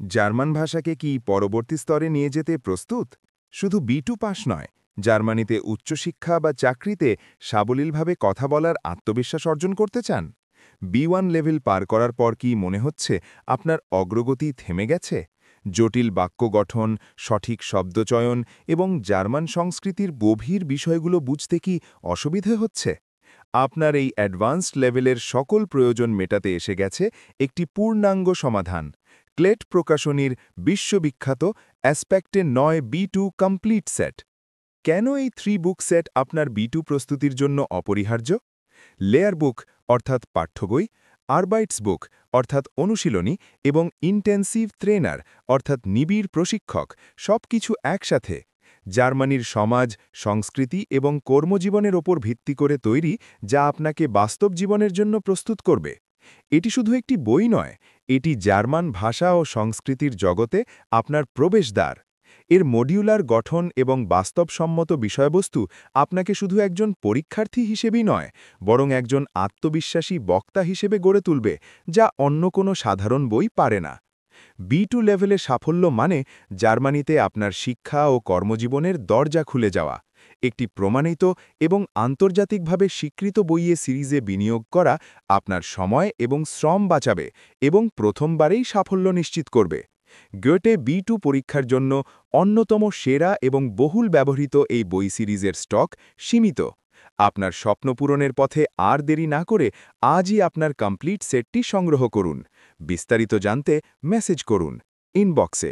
German ভাষাকে কি পরবর্তী স্তরে নিয়ে যেতে প্রস্তুত? শুধু B2 পাস নয়, জার্মানিতে উচ্চশিক্ষা বা চাকরিতে সাবলীলভাবে কথা বলার আত্মবিশ্বাস অর্জন করতে চান? B1 লেভেল পার করার পর কি মনে হচ্ছে আপনার অগ্রগতি থেমে গেছে? জটিল বাক্য গঠন, সঠিক শব্দচয়ন এবং জার্মান সংস্কৃতির গভীর বিষয়গুলো বুঝতে কি অসুবিধে হচ্ছে? আপনার এই অ্যাডভান্সড লেভেলের সকল প্রয়োজন মেটাতে এসে গেছে একটি পূর্ণাঙ্গ সমাধান। ক্লেট প্রকাশনীর বিশ্ববিখ্যাত অ্যাসপেক্টে ৯ B2 কমপ্লিট সেট। কেন এই 3 বুক সেট আপনার B2 প্রস্তুতির জন্য অপরিহার্য? লেয়ার বুক অর্থাৎ পাঠ্যবই, আরবাইটস বুক অর্থাৎ অনুশীলনী এবং ইন্টেন্সিভ ট্রেনার অর্থাৎ নিবিড় প্রশিক্ষক সবকিছু একসাথে। জার্মানির সমাজ, সংস্কৃতি এবং কর্মজীবনের ওপর ভিত্তি করে তৈরি, যা আপনাকে বাস্তব জীবনের জন্য প্রস্তুত করবে। এটি শুধু একটি বই নয়, এটি জার্মান ভাষা ও সংস্কৃতির জগতে আপনার প্রবেশদ্বার। এর মডিউলার গঠন এবং বাস্তবসম্মত বিষয়বস্তু আপনাকে শুধু একজন পরীক্ষার্থী হিসেবেই নয়, বরং একজন আত্মবিশ্বাসী বক্তা হিসেবে গড়ে তুলবে, যা অন্য কোনো সাধারণ বই পারে না। B2 লেভেলে সাফল্য মানে জার্মানিতে আপনার শিক্ষা ও কর্মজীবনের দরজা খুলে যাওয়া। একটি প্রমাণিত এবং আন্তর্জাতিকভাবে স্বীকৃত বইয়ে সিরিজে বিনিয়োগ করা আপনার সময় এবং শ্রম বাঁচাবে এবং প্রথমবারেই সাফল্য নিশ্চিত করবে। গোয়েটে B2 পরীক্ষার জন্য অন্যতম সেরা এবং বহুল ব্যবহৃত এই বই সিরিজের স্টক সীমিত। আপনার স্বপ্ন পূরণের পথে আর দেরি না করে আজই আপনার কমপ্লিট সেটটি সংগ্রহ করুন। বিস্তারিত জানতে মেসেজ করুন ইনবক্সে।